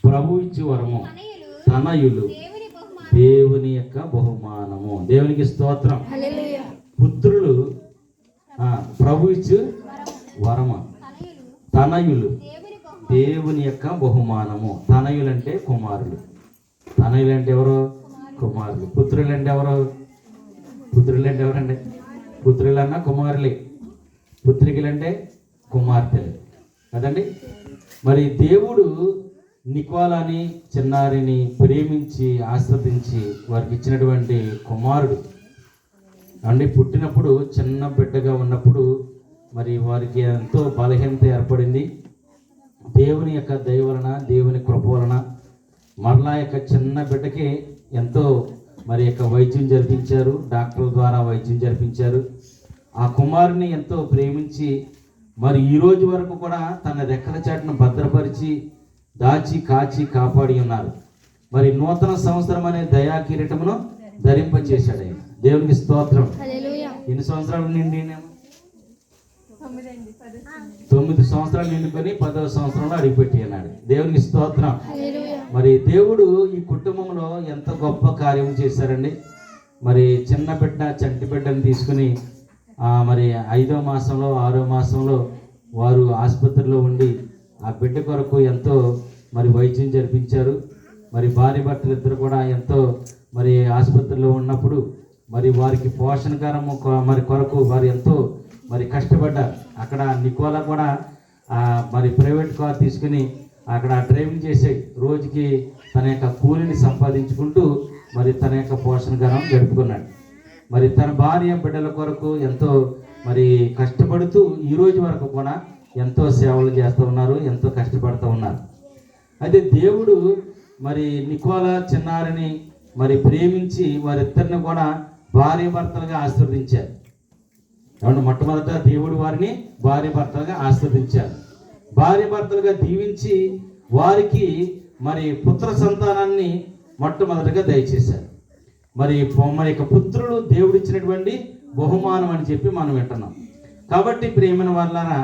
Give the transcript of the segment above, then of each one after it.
ప్రభు ఇచ్చు వరము, తనయులు దేవుని యొక్క బహుమానము. దేవునికి స్తోత్రం. పుత్రులు ప్రభు ఇచ్చు వరము, తనయులు దేవుని యొక్క బహుమానము. తనయులు అంటే కుమారులు. తనయులు అంటే ఎవరు? కుమారులు. పుత్రులు అంటే ఎవరు? పుత్రులు అంటే ఎవరండి? పుత్రులన్నా కుమారులే, పుత్రికలంటే కుమార్తెలు కదండి. మరి దేవుడు నికోలాని చిన్నారిని ప్రేమించి ఆస్వాదించి వారికి ఇచ్చినటువంటి కుమారుడు అండి. పుట్టినప్పుడు చిన్న బిడ్డగా ఉన్నప్పుడు మరి వారికి ఎంతో బలహీనత ఏర్పడింది. దేవుని యొక్క దయ వలన, దేవుని కృప వలన మరలా యొక్క చిన్న బిడ్డకి ఎంతో మరి యొక్క వైద్యం జరిపించారు. డాక్టర్ల ద్వారా వైద్యం జరిపించారు. ఆ కుమారుని ఎంతో ప్రేమించి మరి ఈ రోజు వరకు కూడా తన రెక్కల చాటును భద్రపరిచి దాచి కాచి కాపాడి ఉన్నారు. మరి నూతన సంవత్సరం అనే దయా కిరీటమును ధరింపచేశాడు ఆయన. దేవునికి స్తోత్రం. ఎన్ని సంవత్సరాలు నిండి? 9 సంవత్సరాలు నిండుకొని 10వ సంవత్సరంలో అడిగిపెట్టి అన్నాడు. దేవునికి స్తోత్రం. మరి దేవుడు ఈ కుటుంబంలో ఎంత గొప్ప కార్యం చేశారండి. మరి చిన్న బిడ్డ, చంటి బిడ్డను తీసుకుని మరి 5వ మాసంలో 6వ మాసంలో వారు ఆసుపత్రిలో ఉండి ఆ బిడ్డ కొరకు ఎంతో మరి వైద్యం జరిపించారు. మరి భార్య భర్తలు ఇద్దరు కూడా ఎంతో మరి ఆసుపత్రిలో ఉన్నప్పుడు మరి వారికి పోషణకరము మరి కొరకు వారు ఎంతో మరి కష్టపడ్డారు. అక్కడ నికోలా కూడా మరి ప్రైవేట్ కార్ తీసుకుని అక్కడ డ్రైవింగ్ చేసే రోజుకి తన యొక్క కూలిని సంపాదించుకుంటూ మరి తన యొక్క పోషణకరం గడుపుకున్నాడు. మరి తన భార్య బిడ్డల కొరకు ఎంతో మరి కష్టపడుతూ ఈ రోజు వరకు కూడా ఎంతో సేవలు చేస్తూ ఉన్నారు, ఎంతో కష్టపడుతూ ఉన్నారు. అయితే దేవుడు మరి నికోలా చిన్నారిని మరి ప్రేమించి వారిద్దరిని కూడా భార్య భర్తలుగా ఆశీర్వదించారు. కాబట్టి మొట్టమొదట దేవుడు వారిని భార్య భర్తలుగా ఆశీర్వదించారు. భార్య భర్తలుగా దీవించి వారికి మరి పుత్ర సంతానాన్ని మొట్టమొదటిగా దయచేశారు. మరి యొక్క పుత్రులు దేవుడిచ్చినటువంటి బహుమానం అని చెప్పి మనం వింటున్నాం. కాబట్టి ప్రియమైన వాళ్ళారా,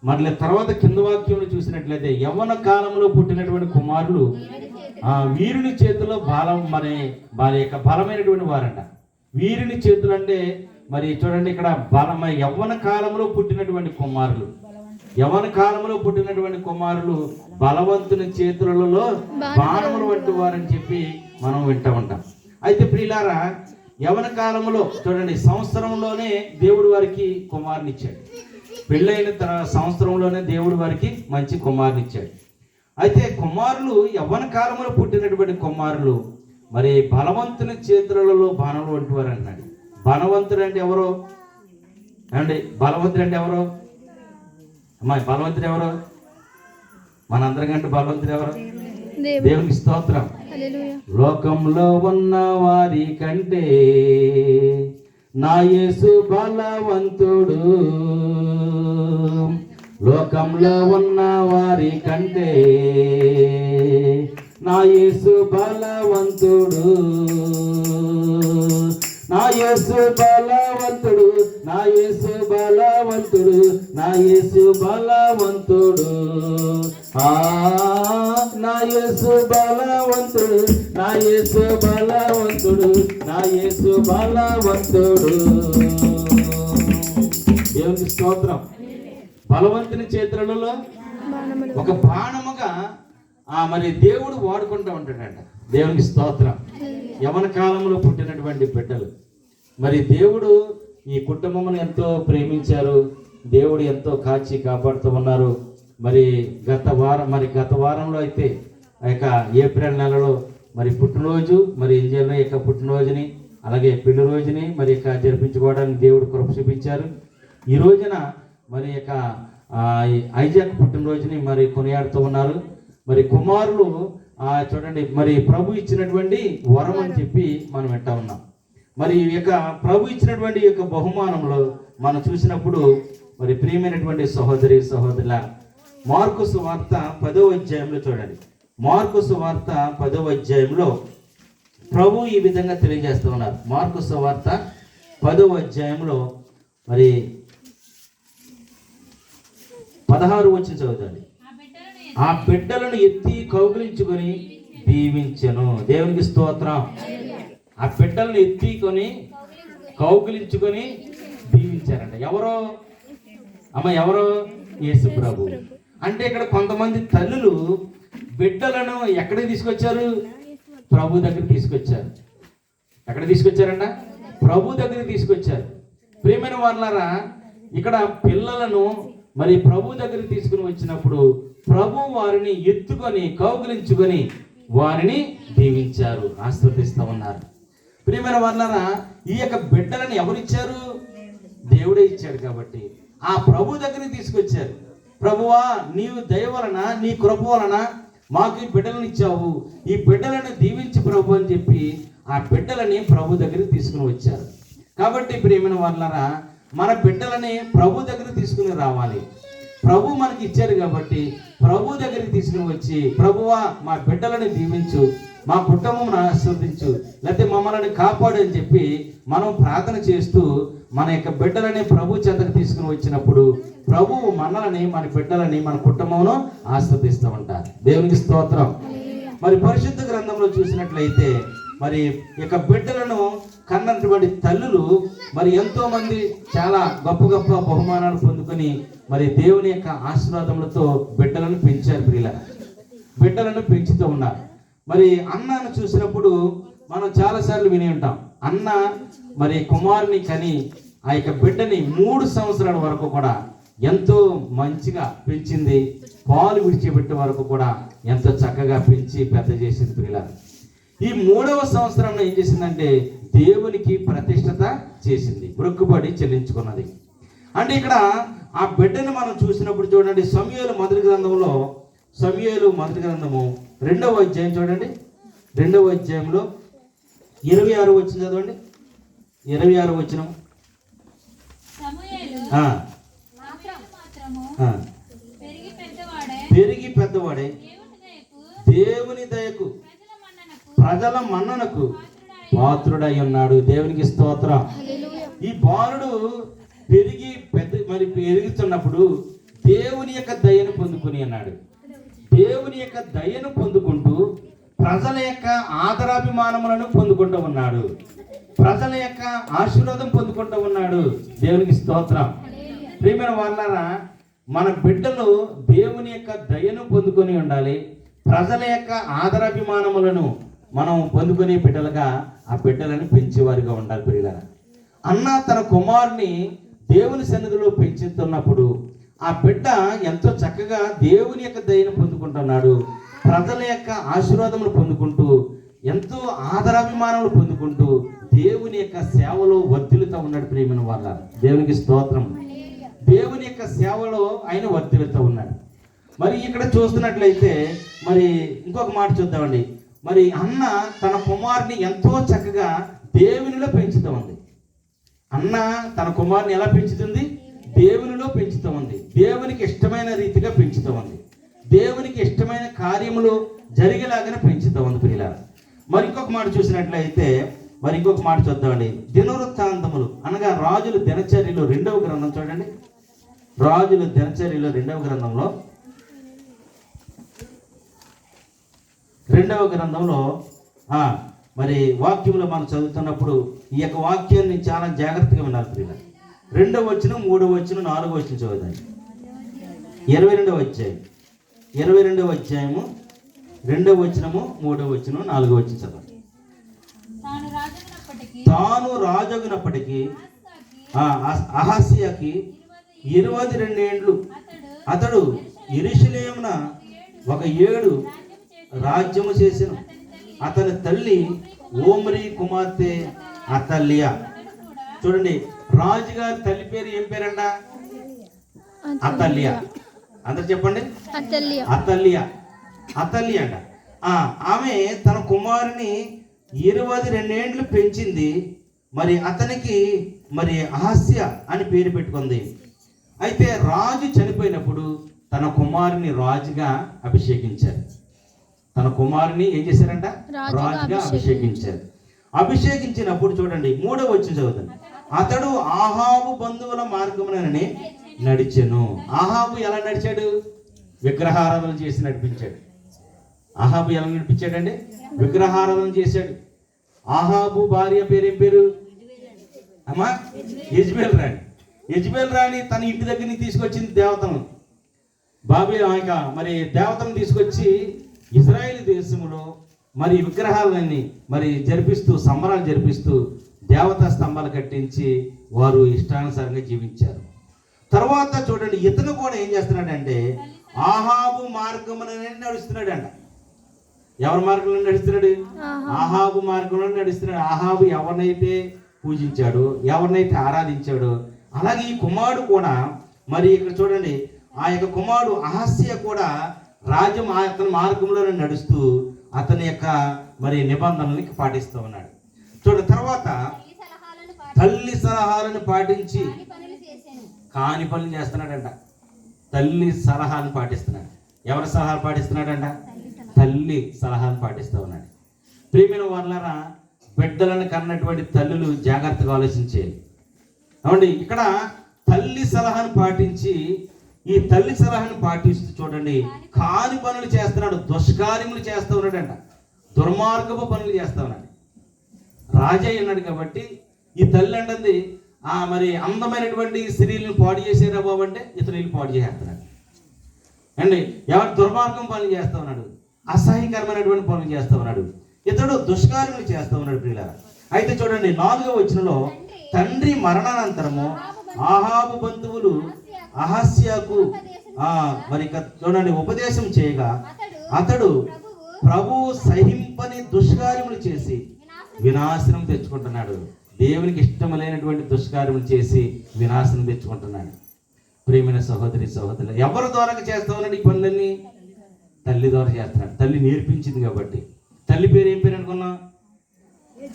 మళ్ళీ తర్వాత కింద వాక్యంలో చూసినట్లయితే యవ్వన కాలంలో పుట్టినటువంటి కుమారులు వీరుని చేతిలో మరి వారి యొక్క బలమైనటువంటి వారంట. వీరుని చేతులు అంటే మరి చూడండి ఇక్కడ యవ్వన కాలంలో పుట్టినటువంటి కుమారులు, యవ్వన కాలంలో పుట్టినటువంటి కుమారులు బలవంతుని చేతులలో బాణములు వంటి వారని చెప్పి మనం వింటూ ఉంటాం. అయితే ప్రియులారా, యవ్వన కాలంలో చూడండి సంవత్సరంలోనే దేవుడు వారికి కుమారుని ఇచ్చాడు. పెళ్ళైన సంవత్సరంలోనే దేవుడు వారికి మంచి కుమారుని ఇచ్చాడు. అయితే కుమారులు యవ్వన కాలంలో పుట్టినటువంటి కుమారులు మరి బలవంతుని చేతులలో బాణములు వంటి వారు అన్నాడు. బలవంతుడు అంటే ఎవరు అండి? బలవంతుడు అంటే ఎవరు అమ్మాయి? బలవంతుడు ఎవరు? మనందరికంటే బలవంతుడు ఎవరు? దేవునికి స్తోత్రం. లోకంలో ఉన్న వారి కంటే నా యేసు బలవంతుడు. లోకంలో ఉన్న వారి కంటే నా యేసు బలవంతుడు. నా యేసు బలవంతుడు, నా యేసు బలవంతుడు, నా యేసు బలవంతుడు. నా యేసు బలవంతుడు, నా యేసు బలవంతుడు, నా యేసు బలవంతుడు. దేవునికి స్తోత్రం. బలవంతుని చేతులలో ఒక బాణముగా మరి దేవుడు వాడుకుంటూ ఉంటాడంట. దేవునికి స్తోత్రం. యవ్వన కాలంలో పుట్టినటువంటి బిడ్డలు మరి దేవుడు ఈ కుటుంబమును ఎంతో ప్రేమించారు. దేవుడు ఎంతో కాచి కాపాడుతూ ఉన్నారు. మరి గత వారంలో అయితే ఆ యొక్క ఏప్రిల్ నెలలో మరి పుట్టినరోజు, మరి ఇంజనీర్ యొక్క పుట్టినరోజుని అలాగే పెళ్లి రోజుని మరి యొక్క జరిపించుకోవడానికి దేవుడు కృప చూపించారు. ఈ రోజున మరి యొక్క ఐజాక్ పుట్టినరోజుని మరి కొనియాడుతూ ఉన్నారు. మరి కుమారులు చూడండి మరి ప్రభు ఇచ్చినటువంటి వరం అని చెప్పి మనం వింటా ఉన్నాం. మరి ఈ యొక్క ప్రభు ఇచ్చినటువంటి యొక్క బహుమానంలో మనం చూసినప్పుడు మరి ప్రియమైనటువంటి సహోదరి సహోదరుల, మార్కు సువార్త 10వ అధ్యాయంలో చూడండి. మార్కు సువార్త 10వ అధ్యాయంలో ప్రభు ఈ విధంగా తెలియజేస్తూ ఉన్నారు. మార్కు సువార్త 10వ అధ్యాయంలో మరి 16 వచ్చి చదువుతండి. ఆ బిడ్డలను ఎత్తి కౌగిలించుకొని దీవించెను. దేవునికి స్తోత్రం. ఆ బిడ్డలను ఎత్తికొని కౌగిలించుకొని దీవించారంట. ఎవరో ఎవరో యేసు ప్రభు. అంటే ఇక్కడ కొంతమంది తల్లులు బిడ్డలను ఎక్కడికి తీసుకొచ్చారు? ప్రభు దగ్గరికి తీసుకొచ్చారు. ఎక్కడ తీసుకొచ్చారంట? ప్రభు దగ్గరికి తీసుకొచ్చారు. ప్రియమైన వాళ్ళారా, ఇక్కడ పిల్లలను మరి ప్రభు దగ్గరికి తీసుకుని వచ్చినప్పుడు ప్రభు వారిని ఎత్తుకొని కౌగిలించుకొని వారిని దీవించారు, ఆశీర్వదిస్తూ ఉన్నారు. ప్రియమైన వాళ్ళారా, ఈ యొక్క బిడ్డలను ఎవరిచ్చారు? దేవుడే ఇచ్చాడు. కాబట్టి ఆ ప్రభు దగ్గరికి తీసుకొచ్చారు. ప్రభువా, నీవు దయ వలన, నీ కృప వలన మాకు ఈ బిడ్డలను ఇచ్చావు, ఈ బిడ్డలను దీవించి ప్రభు అని చెప్పి ఆ బిడ్డలని ప్రభు దగ్గరికి తీసుకుని వచ్చారు. కాబట్టి ప్రియమైన వాళ్ళారా, మన బిడ్డలని ప్రభు దగ్గరికి తీసుకుని రావాలి. ప్రభు మనకి ఇచ్చారు కాబట్టి ప్రభు దగ్గరికి తీసుకుని వచ్చి, ప్రభువా మా బిడ్డలని దీవించు, మా కుటుంబం ఆశీర్వదించు, లేకపోతే మమ్మల్ని కాపాడు అని చెప్పి మనం ప్రార్థన చేస్తూ మన యొక్క బిడ్డలని ప్రభు చెంతకు తీసుకుని వచ్చినప్పుడు ప్రభువు మనల్ని, మన బిడ్డలని, మన కుటుంబంలో ఆశీర్వదిస్తూ ఉంటారు. దేవునికి స్తోత్రం. మరి పరిశుద్ధ గ్రంథంలో చూసినట్లయితే మరి యొక్క బిడ్డలను కన్నటువంటి తల్లులు మరి ఎంతో మంది చాలా గొప్ప గొప్ప బహుమానాలు పొందుకొని మరి దేవుని యొక్క ఆశీర్వాదములతో బిడ్డలను పెంచారు. బిడ్డలను పెంచుతూ ఉన్నారు. మరి అన్నను చూసినప్పుడు మనం చాలాసార్లు విని ఉంటాం. అన్న మరి కుమారుని కని ఆ యొక్క బిడ్డని 3 సంవత్సరాల వరకు కూడా ఎంతో మంచిగా పెంచింది. పాలు విడిచిపెట్టే వరకు కూడా ఎంతో చక్కగా పెంచి పెద్ద చేసింది. ప్రియులారా, ఈ 3వ సంవత్సరంలో ఏం చేసిందంటే దేవునికి ప్రతిష్టత చేసింది, మొక్కుబడి చెల్లించుకున్నది. అంటే ఇక్కడ ఆ బిడ్డను మనం చూసినప్పుడు చూడండి, సమూయేలు మొదటి గ్రంథంలో, సమూయేలు మొదటి గ్రంథము 2వ అధ్యాయం చూడండి, 2వ అధ్యాయంలో 26 వచనం చదవండి. 26 వచనం. పెరిగి పెద్దవాడే దేవుని దయకు ప్రజల మన్ననకు పాత్రుడై ఉన్నాడు. దేవునికి స్తోత్రం. ఈ బాలుడు పెరుగుతున్నప్పుడు దేవుని యొక్క దయను పొందుకుని అన్నాడు. దేవుని యొక్క దయను పొందుకుంటూ ప్రజల యొక్క ఆదరాభిమానములను పొందుకుంటూ ఉన్నాడు. ప్రజల యొక్క ఆశీర్వాదం పొందుకుంటూ ఉన్నాడు. దేవునికి స్తోత్రం. ప్రియమైన వాళ్ళారా, మన బిడ్డలు దేవుని యొక్క దయను పొందుకొని ఉండాలి. ప్రజల యొక్క ఆదరాభిమానములను మనం పొందుకునే బిడ్డలుగా ఆ బిడ్డలను పెంచేవారిగా ఉండాలి. ప్రియులారా, అన్న తన కుమారుని దేవుని సన్నిధిలో పెంచుతున్నప్పుడు ఆ బిడ్డ ఎంతో చక్కగా దేవుని యొక్క దయను పొందుకుంటున్నాడు. ప్రజల యొక్క ఆశీర్వాదములు పొందుకుంటూ ఎంతో ఆదరాభిమానములు పొందుకుంటూ దేవుని యొక్క సేవలో వర్ధిల్లుతూ ఉన్నాడు. ప్రియమైన వాళ్ళ దేవునికి స్తోత్రం. దేవుని యొక్క సేవలో ఆయన వర్ధిల్లుతూ ఉన్నాడు. మరి ఇక్కడ చూస్తున్నట్లయితే మరి ఇంకొక మాట చూద్దామండి. మరి అన్న తన కుమారుని ఎంతో చక్కగా దేవునిలో పెంచుతూ ఉంది. అన్న తన కుమారుని ఎలా పెంచుతుంది? దేవునిలో పెంచుతూ ఉంది. దేవునికి ఇష్టమైన రీతిగా పెంచుతూ ఉంది. దేవునికి ఇష్టమైన కార్యములు జరిగేలాగానే పెంచుతూ ఉంది. పిల్లలు మరి ఇంకొక మాట చూసినట్లయితే మరి ఇంకొక మాట చూద్దామండి. దినవృత్తాంతములు అనగా రాజుల దినచర్యలో 2వ గ్రంథం చూడండి. రాజుల దినచర్యలో 2వ గ్రంథంలో 2వ గ్రంథంలో మరి వాక్యంలో మనం చదువుతున్నప్పుడు ఈ యొక్క వాక్యాన్ని చాలా జాగ్రత్తగా వినాలి. ప్రియుల 2వ వచనం, 3వ వచనం, 4వ వచనం చదువుతాను. 22వ అధ్యాయం, 22వ అధ్యాయము 2వ వచనము, 3వ వచనం, 4వ వచనం చదవండి. తాను రాజగునప్పటికీ అహస్యాకి 22 ఏండ్లు అతడు యెరూషలేమున 1 ఏడు రాజ్యము చేసెను. అతని తల్లి ఓమ్రీ కుమార్తె అతల్యా. చూడండి, రాజుగారి తల్లి పేరు ఏం పేరంట? అతల్యా. అందరు చెప్పండి. అతల్యా అంట. ఆమె తన కుమారుని 22 ఏండ్లు పెంచింది. మరి అతనికి మరి అహస్య అని పేరు పెట్టుకుంది. అయితే రాజు చనిపోయినప్పుడు తన కుమారుని రాజుగా అభిషేకించారు. తన కుమారుని ఏం చేశారంట? రాజుగా అభిషేకించారు. అభిషేకించినప్పుడు చూడండి 3వ వచనం చదువుతాను. అతడు ఆహాబు బంధువుల మార్గముననే నడిచెను. ఆహాబు ఎలా నడిచాడు? విగ్రహారాధన చేసి నడిపించాడు. ఆహాబు ఎలా నడిపించాడండి? విగ్రహారాధన చేశాడు. ఆహాబు భార్య పేరేం పేరు? అమ్మా యెజబెల్ రాణి. యెజబెల్ రాణి తన ఇంటి దగ్గరికి తీసుకొచ్చింది దేవతలను. మరి దేవతలను తీసుకొచ్చి ఇజ్రాయేల్ దేశంలో మరి విగ్రహాలన్నీ మరి జరిపిస్తూ, సంబరాలు జరిపిస్తూ దేవతా స్తంభాలు కట్టించి వారు ఇష్టానుసారంగా జీవించారు. తర్వాత చూడండి, ఇతను కూడా ఏం చేస్తున్నాడంటే ఆహాబు మార్గముననే నడుస్తున్నాడంట. ఎవరి మార్గంలో నడుస్తున్నాడు? ఆహాబు మార్గంలో నడుస్తున్నాడు. ఆహాబు ఎవరినైతే పూజించాడు, ఎవరినైతే ఆరాధించాడో అలాగే ఈ కుమారుడు కూడా మరి ఇక్కడ చూడండి, ఆ యొక్క కుమారుడు అహస్య కూడా రాజ్యం అతని మార్గంలోనే నడుస్తూ అతని యొక్క మరి నిబంధనల్ని పాటిస్తూ ఉన్నాడు. చూడండి, తర్వాత తల్లి సలహాలను పాటించి కాని పనులు చేస్తున్నాడంట. తల్లి సలహాలను పాటిస్తున్నాడు. ఎవరి సలహాలు పాటిస్తున్నాడంట? తల్లి సలహాలను పాటిస్తూ ఉన్నాడు. ప్రియమైన వారులారా, బిడ్డలను కన్నటువంటి తల్లులు జాగ్రత్తగా ఆలోచించేది. అవునండి, ఇక్కడ తల్లి సలహాను పాటించి, ఈ తల్లి సలహాను పాటిస్తూ చూడండి కాని పనులు చేస్తున్నాడు, దుష్కార్యములు చేస్తూ ఉన్నాడంట, దుర్మార్గపు పనులు చేస్తూ ఉన్నాడు. రాజయ్య ఉన్నాడు కాబట్టి ఈ తల్లి అంటుంది మరి అందమైనటువంటి స్త్రీలను పాడు చేసేరా బాబు అంటే ఇతను వీళ్ళు పాడు చేసేస్తున్నాడు అండి. ఎవరు దుర్మార్గం పనులు చేస్తూ ఉన్నాడు, అసహ్యకరమైనటువంటి పనులు చేస్తూ ఉన్నాడు, ఇతడు దుష్కార్యములు చేస్తూ ఉన్నాడు ప్రియులారా. అయితే చూడండి 4వ వచనంలో, తండ్రి మరణానంతరము ఆహాబు బంధువులు అహస్యాకు మరి చూడండి ఉపదేశం చేయగా అతడు ప్రభువు సహింపని దుష్కార్యములు చేసి వినాశనం తెచ్చుకుంటున్నాడు. దేవునికి ఇష్టం లేనటువంటి దుష్కార్యములు చేసి వినాశనం తెచ్చుకుంటున్నాడు. ప్రియమైన సహోదరి సహోదరులు, ఎవరి ద్వారా చేస్తా ఉన్నాడు ఈ పనులన్నీ? తల్లి ద్వారా చేస్తున్నాడు. తల్లి నేర్పించింది కాబట్టి. తల్లి పేరు ఏం పేరు అనుకున్నా?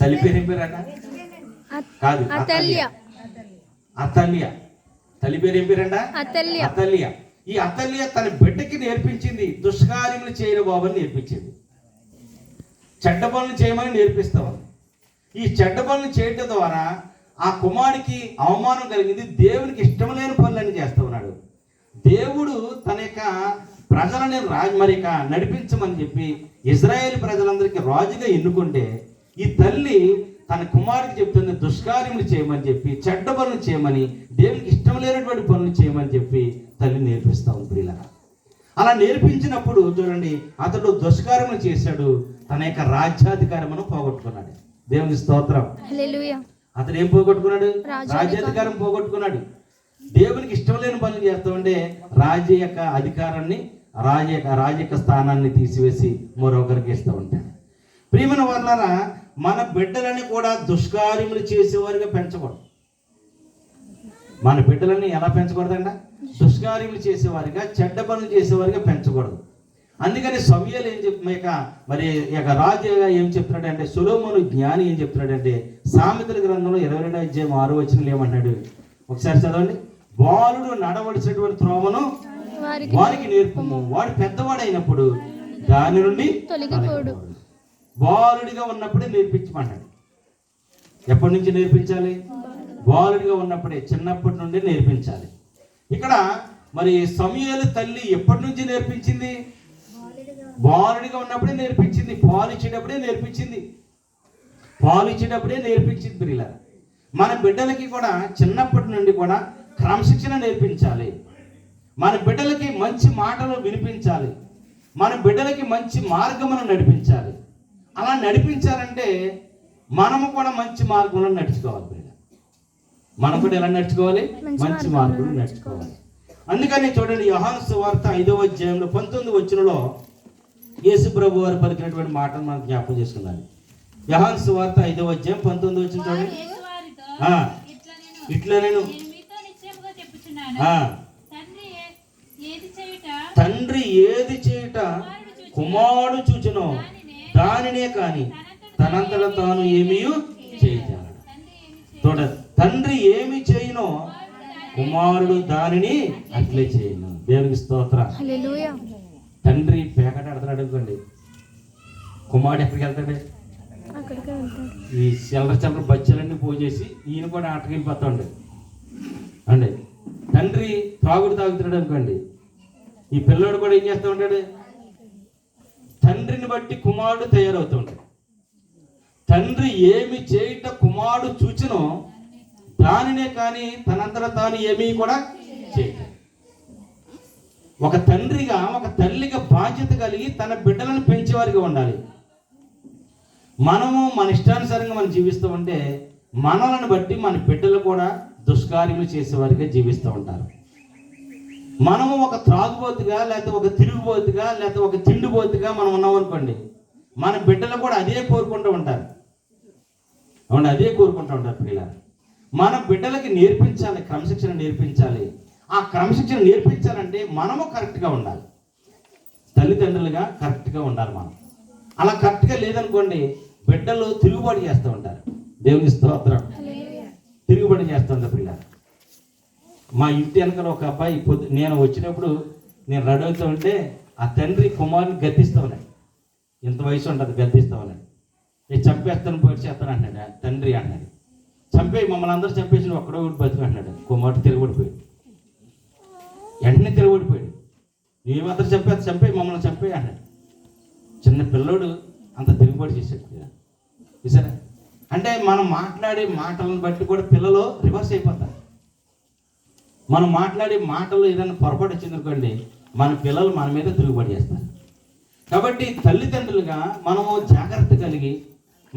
తల్లి పేరు ఏం పేరు అట? కాదు, అతల్య. తల్లి పేరు ఏం పేరంట? అతల్య. ఈ అతల్య తన బిడ్డకి నేర్పించింది దుష్కార్యములు చేయడం బాబని నేర్పించింది. చెడ్డ పనులు చేయమని నేర్పిస్తామని. ఈ చెడ్డ పనులు చేయడం ద్వారా ఆ కుమారుడికి అవమానం కలిగింది. దేవునికి ఇష్టం లేని పనులన్నీ చేస్తూ ఉన్నాడు. దేవుడు తన యొక్క ప్రజలని మరిక నడిపించమని చెప్పి ఇజ్రాయేల్ ప్రజలందరికీ రాజుగా ఎన్నుకుంటే ఈ తల్లి తన కుమారుడికి చెప్తుంది దుష్కార్యములు చేయమని చెప్పి, చెడ్డ పనులు చేయమని, దేవునికి ఇష్టం లేనటువంటి పనులు చేయమని చెప్పి తల్లి నేర్పిస్తా ఉంది ప్రియులారా. అలా నేర్పించినప్పుడు చూడండి అతడు దుష్కార్యములు చేశాడు, తన యొక్క రాజ్యాధికారమును పోగొట్టుకున్నాడు. దేవుని స్తోత్రం. అతడు ఏం పోగొట్టుకున్నాడు? రాజ్యాధికారం పోగొట్టుకున్నాడు. దేవునికి ఇష్టం లేని పనులు చేస్తూ ఉంటే రాజ్య యొక్క అధికారాన్ని, రాజ యొక్క స్థానాన్ని తీసివేసి మరొకరికి ఇస్తూ ఉంటాడు. ప్రియమైన వాళ్ళారా, మన బిడ్డలని కూడా దుష్కార్యములు చేసేవారిగా పెంచకూడదు. మన బిడ్డలని ఎలా పెంచకూడదంట? దుష్కార్యములు చేసేవారిగా, చెడ్డ పనులు చేసేవారిగా పెంచకూడదు. అందుకని సమూయేలు ఏం మరి రాజు ఏం చెప్తున్నాడంటే, సొలొమోను జ్ఞాని ఏం చెప్తున్నాడంటే, సామెతల గ్రంథంలో 22వ అధ్యాయం 6వ వచనంలో ఏమంటున్నాడు? ఒకసారి చదవండి. బాలుడు నడవలసినటువంటి త్రోవను వారికి నేర్పము, వాడు పెద్దవాడైనప్పుడు దాని నుండి తొలగిపోడు. బాలుడిగా ఉన్నప్పుడే నేర్పించమంటాడు. ఎప్పటి నుంచి నేర్పించాలి? బాలుడిగా ఉన్నప్పుడే, చిన్నప్పటి నుండి నేర్పించాలి. ఇక్కడ మరి సమూయేలు తల్లి ఎప్పటి నుంచి నేర్పించింది? బాలుడిగా ఉన్నప్పుడే నేర్పించింది. పాలు ఇచ్చేటప్పుడే నేర్పించింది. ప్రియులారా, మన బిడ్డలకి కూడా చిన్నప్పటి నుండి కూడా క్రమశిక్షణ నేర్పించాలి. మన బిడ్డలకి మంచి మాటలు వినిపించాలి. మన బిడ్డలకి మంచి మార్గమును నడిపించాలి. అలా నడిపించాలంటే మనము కూడా మంచి మార్గంలో నడుచుకోవాలి. మనం కూడా ఎలా నడుచుకోవాలి? మంచి మార్గంలో నడుచుకోవాలి. అందుకని చూడండి, యోహాను సువార్త 5వ అధ్యాయంలో 19వ వచనంలో యేసు ప్రభు వారు పలికినటువంటి మాటను మనం జ్ఞాపకం చేసుకున్నాను. యోహాను సువార్త 5వ అధ్యాయం 19వ వచనం చూడండి. ఇట్లా నేను తండ్రి ఏది చేయుట కుమారుడు చూచునో దానినే కాని తనంతట తాను ఏమీ చేయజాలడు. చూడండి, తండ్రి ఏమి చేయునో కుమారుడు దానిని అట్లే చేయను. దేవునికి స్తోత్రం. తండ్రి పేకట ఆడుతున్నాడు అనుకోండి, కుమారుడు ఎక్కడికి వెళ్తాడు? ఈ చిల్లర బచ్చలన్నీ పోజేసి ఈయన కూడా ఆటకి వెళ్ళిపోతాడు అండి. తండ్రి తాగుతున్నాడు అనుకోండి, ఈ పిల్లోడు కూడా ఏం చేస్తూ ఉంటాడు? తండ్రిని బట్టి కుమారుడు తయారవుతూ ఉంటాడు. తండ్రి ఏమి చేయుట కుమారుడు చూచినో దానినే కానీ తనంతట తాను ఏమీ కూడా చేయడు. ఒక తండ్రిగా, ఒక తల్లిగా బాధ్యత కలిగి తన బిడ్డలను పెంచేవారిగా ఉండాలి. మనము మన ఇష్టానుసారంగా మనం జీవిస్తూ ఉంటే మనలను బట్టి మన బిడ్డలు కూడా దుష్కార్యములు చేసేవారిగా జీవిస్తూ ఉంటారు. మనము ఒక త్రాగుబోతుగా, లేకపోతే ఒక తిరుగుబోతుగా, లేకపోతే ఒక తిండిబోతుగా మనం ఉన్నాం అనుకోండి, మన బిడ్డలు కూడా అదే కోరుకుంటూ ఉంటారు. అవును, అదే కోరుకుంటూ ఉంటారు. పిల్లలు మన బిడ్డలకి నేర్పించాలి, క్రమశిక్షణ నేర్పించాలి. ఆ క్రమశిక్షణ నేర్పించాలంటే మనము కరెక్ట్గా ఉండాలి. తల్లిదండ్రులుగా కరెక్ట్గా ఉండాలి మనం. అలా కరెక్ట్గా లేదనుకోండి, బిడ్డలు తిరుగుబాటు చేస్తూ ఉంటారు. దేవుని స్తోత్రం. తిరుగుబాటు చేస్తూ ఉంటారు పిల్లలు. మా ఇంటి వెనకాల ఒక అబ్బాయి నేను వచ్చినప్పుడు నేను రెడీ అవుతూ ఉంటే ఆ తండ్రి కుమారుని గద్దిస్తూ ఉన్నాడు. ఇంత వయసు ఉంటుంది, గద్దిస్తూ ఉన్నాడు. నేను చంపేస్తాను, పోయి చేస్తాను అంటున్నాడు. తండ్రి అన్నాడు, చంపేయి, మమ్మల్ని అందరూ చంపేసి ఒక్కడో ఒకటి బతుకు అంటున్నాడు. కుమారుడు తిరగబడిపోయాడు. వెంటనే తిరగబడిపోయాడు. మేమందరూ చంపేయి, మమ్మల్ని చంపేయి అన్నాడు. చిన్న పిల్లోడు అంత తిరుగుబాటు చేశాడు. చూసారా? అంటే మనం మాట్లాడే మాటలను బట్టి కూడా పిల్లలు రివర్స్ అయిపోతారు. మనం మాట్లాడే మాటలు ఏదైనా పొరపాటు వచ్చిందనుకోండి, మన పిల్లలు మన మీద తిరుగుబాటు చేస్తారు. కాబట్టి తల్లిదండ్రులుగా మనము జాగ్రత్త కలిగి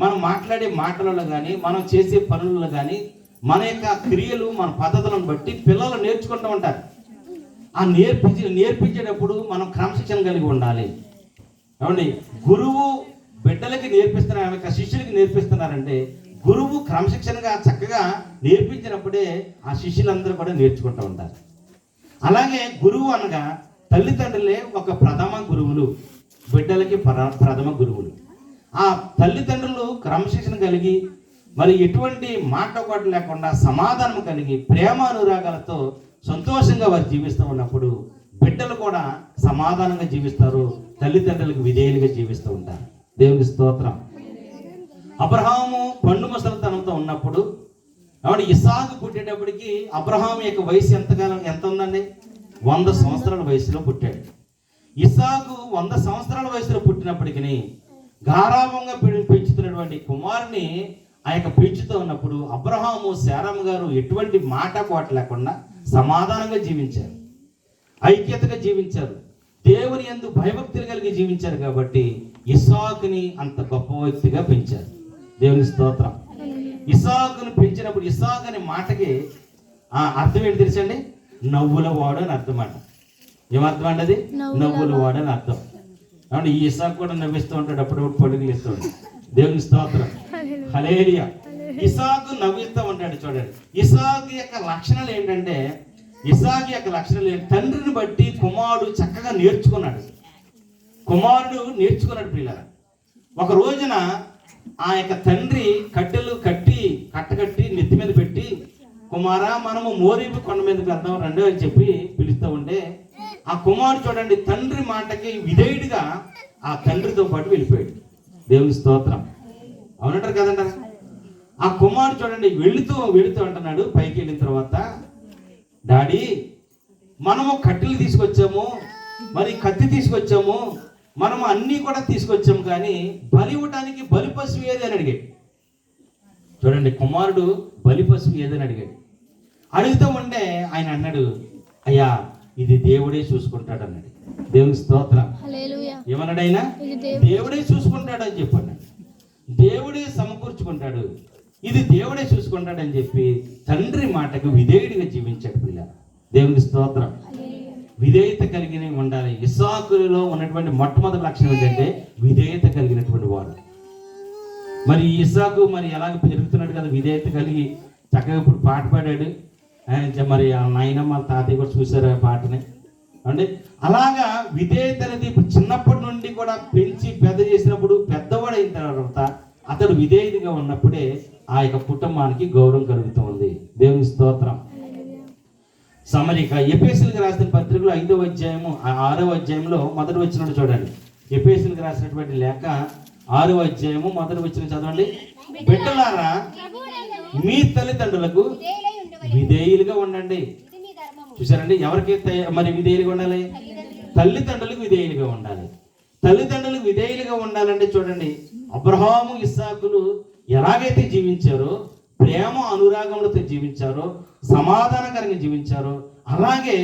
మనం మాట్లాడే మాటలలో కానీ, మనం చేసే పనులలో కానీ, మన యొక్క క్రియలు, మన పద్ధతులను బట్టి పిల్లలు నేర్చుకుంటూ ఉంటారు. ఆ నేర్పించేటప్పుడు మనం క్రమశిక్షణ కలిగి ఉండాలి. ఏమండి, గురువు బిడ్డలకి నేర్పిస్తున్నారు, ఆమె శిష్యులకి నేర్పిస్తున్నారంటే గురువు క్రమశిక్షణగా చక్కగా నేర్పించినప్పుడే ఆ శిష్యులందరూ కూడా నేర్చుకుంటూ ఉంటారు. అలాగే గురువు అనగా తల్లిదండ్రులే ఒక ప్రథమ గురువులు, బిడ్డలకి ప్రథమ గురువులు. ఆ తల్లిదండ్రులు క్రమశిక్షణ కలిగి మరి ఎటువంటి మాట ఒకటి లేకుండా సమాధానం కలిగి ప్రేమ అనురాగాలతో సంతోషంగా వారు జీవిస్తూ ఉన్నప్పుడు బిడ్డలు కూడా సమాధానంగా జీవిస్తారు, తల్లిదండ్రులకు విధేయులుగా జీవిస్తూ ఉంటారు. దేవుని స్తోత్రం. అబ్రహాము పండు ముసలితనంతో ఉన్నప్పుడు, కాబట్టి ఇస్సాకు పుట్టేటప్పటికి అబ్రహాము యొక్క వయసు ఎంత ఉందండి? 100 సంవత్సరాల వయసులో పుట్టాడు. ఇస్సాకు 100 సంవత్సరాల వయసులో పుట్టినప్పటికీ గారాభంగా పెంచుతున్నటువంటి కుమారుని ఆ యొక్క పెంచుతూ ఉన్నప్పుడు అబ్రహాము, శారమ్మ గారు ఎటువంటి మాట కోట లేకుండా సమాధానంగా జీవించారు, ఐక్యతగా జీవించారు, దేవుని యందు భయభక్తులు కలిగి జీవించారు. కాబట్టి ఇస్సాకుని అంత గొప్ప వ్యక్తిగా పెంచారు. దేవుని స్తోత్రం. ఇస్సాకును పెంచినప్పుడు ఇస్సాకు అనే మాటకి అర్థం ఏంటి తెలుసండి? నవ్వుల వాడు అని అర్థం అంట. ఏమర్థం అండి అది? నవ్వుల వాడు అని అర్థం. కాబట్టి ఈ ఇస్సాకు కూడా నవ్విస్తూ ఉంటాడు, అప్పుడప్పుడు పడుగులు ఇస్తూ ఉంటాడు. దేవుని స్తోత్రం. హల్లెలూయా. ఇస్సాకు నవ్విస్తూ ఉంటాడు. చూడండి, ఇస్సాకు యొక్క లక్షణాలు ఏంటంటే, ఇస్సాకు యొక్క లక్షణాలు తండ్రిని బట్టి కుమారుడు చక్కగా నేర్చుకున్నాడు. కుమారుడు నేర్చుకున్నాడు. పిల్లలు ఒక రోజున ఆ యొక్క తండ్రి కట్టెలు కట్టకట్టి నెత్తి మీద పెట్టి, కుమారా మనము మోరీబు కొండ మీదకి వెళ్దాం రండి అని చెప్పి పిలుస్తూ ఉంటే ఆ కుమారుడు చూడండి తండ్రి మాటకి విధేయుడిగా ఆ తండ్రితో పాటు వెళ్ళిపోయాడు. దేవుని స్తోత్రం. అవునంటారు కదంటారు? ఆ కుమారుడు చూడండి వెళుతూ అంటున్నాడు, పైకి వెళ్ళిన తర్వాత, డాడీ మనము కట్టెలు తీసుకొచ్చాము, మరి కత్తి తీసుకొచ్చాము, మనము అన్నీ కూడా తీసుకొచ్చాము, కానీ బలి ఇవ్వటానికి బలి పశువు ఏది అని అడిగాడు. చూడండి, కుమారుడు బలి పశువు ఏదని అడిగాడు. అడుగుతూ ఉంటే ఆయన అన్నాడు, అయ్యా ఇది దేవుడే చూసుకుంటాడు అన్నాడు. దేవుని స్తోత్రం. ఏమన్నాడు ఆయన? దేవుడే చూసుకుంటాడు అని చెప్పన్నాడు. దేవుడే సమకూర్చుకుంటాడు, ఇది దేవుడే చూసుకుంటాడు అని చెప్పి తండ్రి మాటకు విధేయుడిగా జీవించాడు పిల్ల. దేవుని స్తోత్రం. విధేయత కలిగిన ఉండాలి. ఇస్సాకులో ఉన్నటువంటి మొట్టమొదటి లక్షణం ఏంటంటే విధేయత కలిగినటువంటి వాడు. మరి ఇస్సాకు మరి ఎలాగ పెరుగుతున్నాడు కదా, విధేయత కలిగి చక్కగా ఇప్పుడు పాట పాడాడు. మరి ఆ నాయనమ్మ తాతయ్య కూడా చూశారు ఆ పాటని. అంటే అలాగా విధేయత అనేది ఇప్పుడు చిన్నప్పటి నుండి కూడా పెంచి పెద్ద చేసినప్పుడు పెద్దవాడైన తర్వాత అతడు విధేయుడిగా ఉన్నప్పుడే ఆ యొక్క కుటుంబానికి గౌరవం కలుగుతూ ఉంది. దేవుని స్తోత్రం. సమరిక ఎఫెసీయులకు రాసిన పత్రికలో 5వ అధ్యాయము 6వ అధ్యాయంలో మొదటి వచనం చూడండి. ఎఫెసీయులకు రాసినటువంటి లేఖ 6వ అధ్యాయము మొదటి వచనం చదవండి. బిడ్డలారా మీ తల్లిదండ్రులకు విధేయులుగా ఉండండి. చూసారండి, ఎవరికి మరి విధేయులుగా ఉండాలి? తల్లిదండ్రులకు విధేయులుగా ఉండాలి. తల్లిదండ్రులకు విధేయులుగా ఉండాలంటే చూడండి, అబ్రహాము ఇస్సాకులు ఎలాగైతే జీవించారో, ప్రేమ అనురాగములతో జీవించారో, సమాధానకరంగా జీవించారో, అలాగే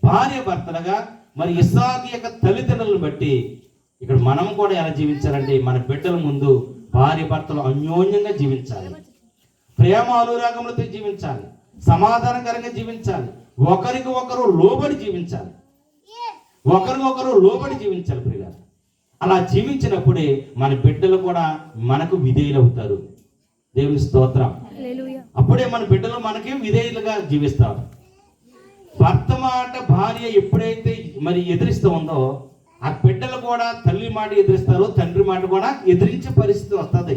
భార్య భర్తలుగా మరి ఇస్సాకు యొక్క తల్లిదండ్రులను బట్టి ఇక్కడ మనం కూడా ఎలా జీవించాలంటే, మన బిడ్డల ముందు భార్య భర్తలు అన్యోన్యంగా జీవించాలి, ప్రేమ అనురాగములతో జీవించాలి, సమాధానకరంగా జీవించాలి, ఒకరికి ఒకరు లోబడి జీవించాలి, ఒకరికొకరు లోబడి జీవించాలి ప్రియులారా. అలా జీవించినప్పుడే మన బిడ్డలు కూడా మనకు విధేయులు అవుతారు. దేవుని స్తోత్రం. అప్పుడే మన బిడ్డలు మనకి విధేయులుగా జీవిస్తారు. భర్త మాట భార్య ఎప్పుడైతే మరి ఎదిరిస్తూ ఉందో, ఆ బిడ్డలు కూడా తల్లి మాట ఎదిరిస్తారు, తండ్రి మాట కూడా ఎదిరించే పరిస్థితి వస్తుంది.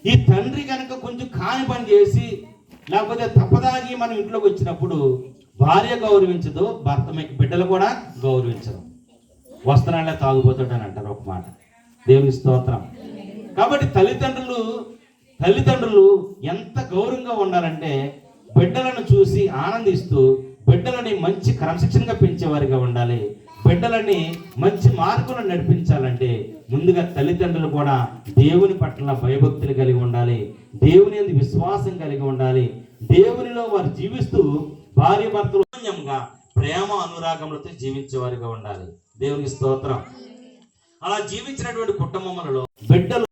ఈ తండ్రి కనుక కొంచెం కాని పని చేసి లేకపోతే తప్పదాగి మనం ఇంట్లోకి వచ్చినప్పుడు భార్య గౌరవించదు, భర్త బిడ్డలు కూడా గౌరవించరు. వస్త్రాలే తాగుపోతాడని అంటారు ఒక మాట. దేవుని స్తోత్రం. కాబట్టి తల్లిదండ్రులు ఎంత గౌరవంగా ఉండాలంటే, బిడ్డలను చూసి ఆనందిస్తూ బిడ్డలని మంచి క్రమశిక్షణగా పెంచేవారిగా ఉండాలి. బిడ్డలని మంచి మార్గంలో నడిపించాలంటే ముందుగా తల్లిదండ్రులు కూడా దేవుని పట్ల భయభక్తులు కలిగి ఉండాలి, దేవుని యందు విశ్వాసం కలిగి ఉండాలి. దేవునిలో వారు జీవిస్తూ భార్య భర్తలు ప్రేమ అనురాగములతో జీవించే వారిగా ఉండాలి. దేవునికి స్తోత్రం. అలా జీవించినటువంటి కుటుంబములలో బిడ్డలు